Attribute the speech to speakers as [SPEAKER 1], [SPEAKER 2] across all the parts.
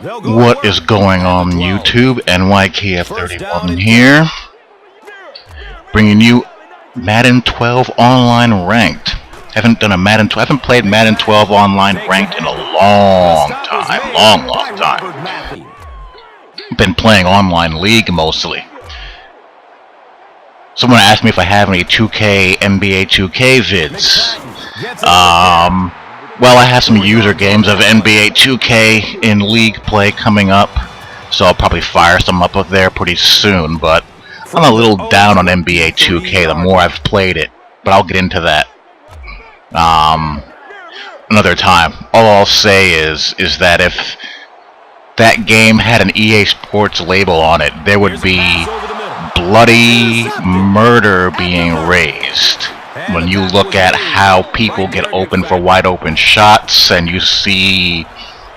[SPEAKER 1] What is going on YouTube? NYKF31 here, bringing you Madden 12 Online Ranked. Haven't played Madden 12 Online Ranked in a long time. Been playing Online League mostly. Someone asked me if I have any 2K, NBA 2K vids. Well, I have some user games of NBA 2K in League play coming up, so I'll probably fire some up there pretty soon, but I'm a little down on NBA 2K the more I've played it, but I'll get into that another time. All I'll say is that if that game had an EA Sports label on it, there would be bloody murder being raised. When you look at how people get open for wide open shots, and you see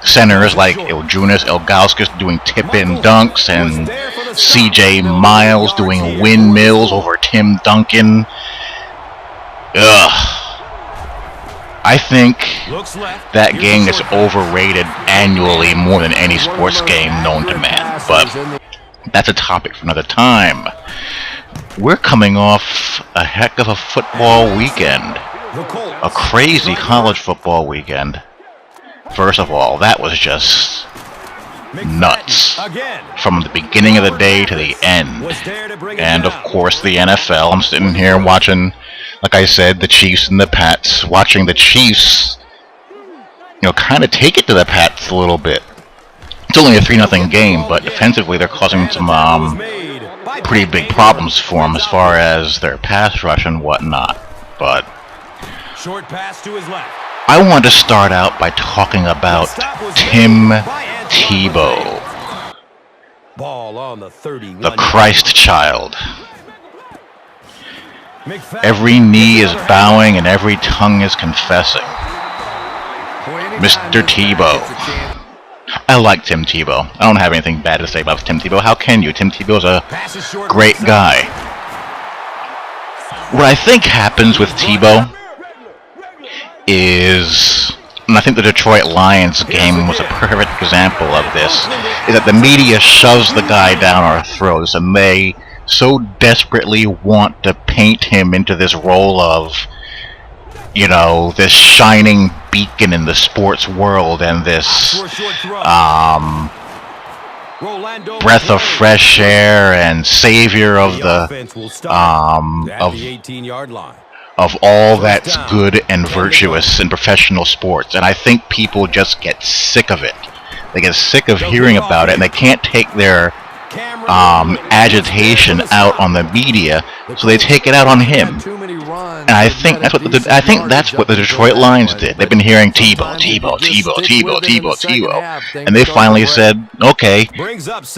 [SPEAKER 1] centers like Iljunas Ilgauskas doing tip-in dunks, and CJ Miles doing windmills over Tim Duncan. I think that game is overrated annually more than any sports game known to man, but that's a topic for another time. We're coming off a heck of a football weekend. A crazy college football weekend. First of all, that was just nuts. From the beginning of the day to the end. And of course the NFL. I'm sitting here watching, like I said, the Chiefs and the Pats. Watching the Chiefs, kind of take it to the Pats a little bit. It's only a 3-0 game, but defensively they're causing some pretty big problems for them as far as their pass rush and whatnot. But
[SPEAKER 2] short pass to his left.
[SPEAKER 1] I want to start out by talking about Tim Tebow,
[SPEAKER 2] Ball on the 31.
[SPEAKER 1] the Christ child. Every knee is bowing and every tongue is confessing. Mr. Tebow. I like Tim Tebow. I don't have anything bad to say about Tim Tebow. How can you? Tim Tebow's a great guy. What I think happens with Tebow is, and I think the Detroit Lions game was a perfect example of this, is that the media shoves the guy down our throats, and they so desperately want to paint him into this role of, this shining beacon in the sports world, and this breath of fresh air and savior of of all that's good and virtuous in professional sports. And I think people just get sick of it. They get sick of hearing about it, and they can't take their agitation out on the media, so they take it out on him. And I think that's what the Detroit Lions did. They've been hearing Tebow, and they finally said, "Okay,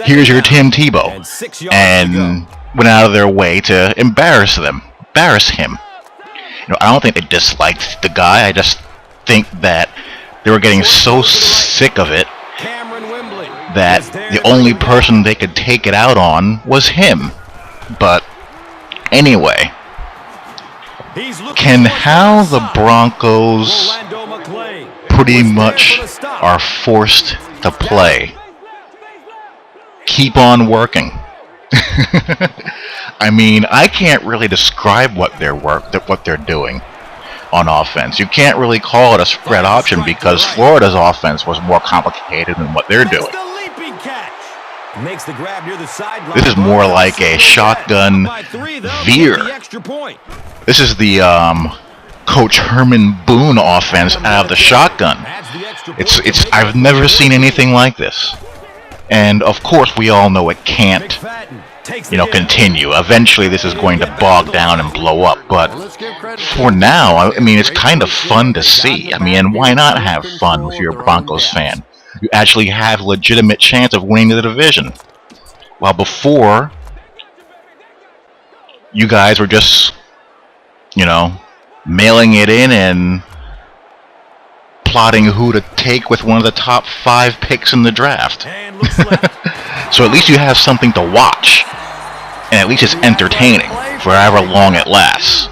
[SPEAKER 1] here's your Tim Tebow," and went out of their way to embarrass him. I don't think they disliked the guy. I just think that they were getting so sick of it that the only person they could take it out on was him. But anyway, how the Broncos pretty much are forced to play keep on working. I mean, I can't really describe what they're doing on offense. You can't really call it a spread option because Florida's offense was more complicated than what they're doing. This is more like a shotgun veer. This is the Coach Herman Boone offense out of the shotgun. I've never seen anything like this. And of course we all know it can't continue. Eventually this is going to bog down and blow up, but for now, I mean, it's kind of fun to see. I mean, why not have fun if you're a Broncos fan? You actually have a legitimate chance of winning the division. While before, you guys were just, mailing it in and plotting who to take with one of the top 5 picks in the draft. So at least you have something to watch, and at least it's entertaining for however long it lasts.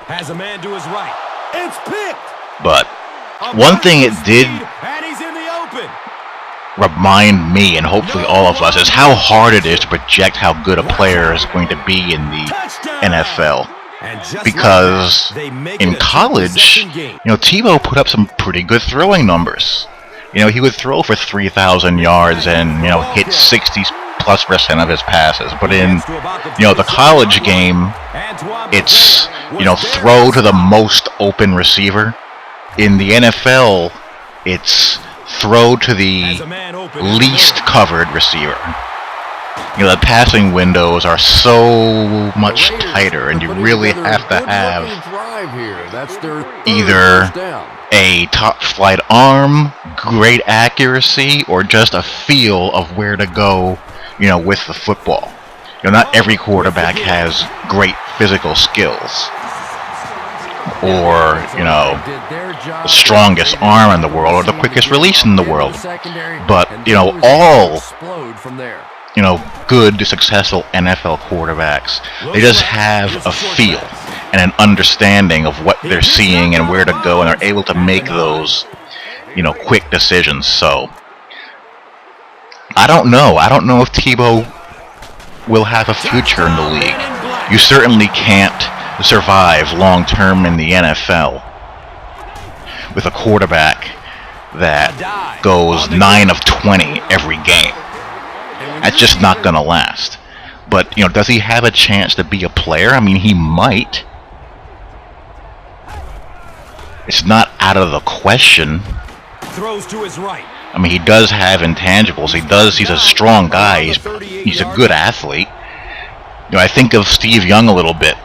[SPEAKER 2] Has a man to his right. It's picked.
[SPEAKER 1] But one thing it did remind me, and hopefully all of us, is how hard it is to project how good a player is going to be in the NFL. Because in college, Tebow put up some pretty good throwing numbers. He would throw for 3,000 yards and, hit 60+% of his passes. But in, the college game, it's, throw to the most open receiver. In the NFL, it's throw to the least covered receiver. The passing windows are so much tighter, and you really have to have either a top-flight arm, great accuracy, or just a feel of where to go, with the football. Not every quarterback has great physical skills, or, the strongest arm in the world, or the quickest release in the world. But, all good, successful NFL quarterbacks, they just have a feel and an understanding of what they're seeing and where to go, and they're able to make those, quick decisions. So, I don't know if Tebow will have a future in the league. You certainly can't survive long-term in the NFL with a quarterback that goes 9 of 20 every game. That's just not going to last. But, does he have a chance to be a player? I mean, he might. It's not out of the question.
[SPEAKER 2] Throws to his right.
[SPEAKER 1] I mean, he does have intangibles. He's a strong guy. He's a good athlete. I think of Steve Young a little bit.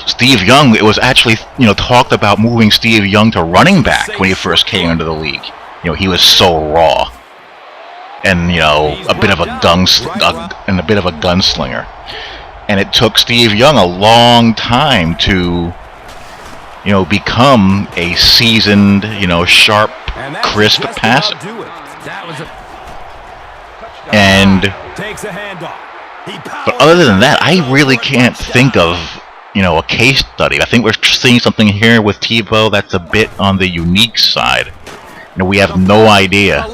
[SPEAKER 1] Steve Young, it was actually, talked about moving Steve Young to running back when he first came into the league. He was so raw. And, a bit of a gunslinger. And it took Steve Young a long time to, become a seasoned, sharp, crisp passer. But other than that, I really can't think of, a case study. I think we're seeing something here with Tebow that's a bit on the unique side. We have no idea,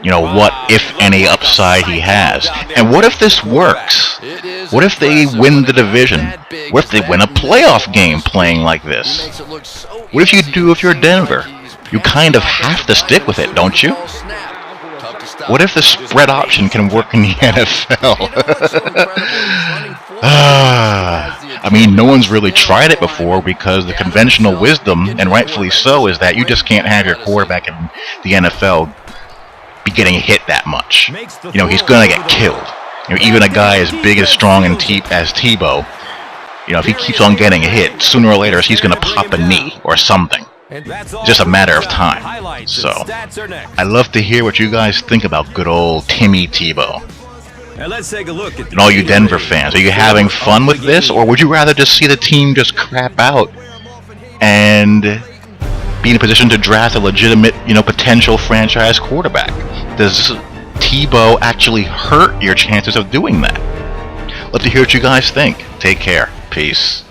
[SPEAKER 1] what, if any, upside he has. And what if this works? What if they win the division? What if they win a playoff game playing like this? What if you do if you're Denver? You kind of have to stick with it, don't you? What if the spread option can work in the NFL? I mean, no one's really tried it before, because the conventional wisdom, and rightfully so, is that you just can't have your quarterback in the NFL be getting hit that much. He's going to get killed. Even a guy as big, as strong, and as Tebow, if he keeps on getting hit, sooner or later he's going to pop a knee or something. It's just a matter of time. So, I'd love to hear what you guys think about good old Timmy Tebow. And all you Denver fans, are you having fun with this, or would you rather just see the team just crap out and be in a position to draft a legitimate, potential franchise quarterback? Does Tebow actually hurt your chances of doing that? Love to hear what you guys think. Take care. Peace.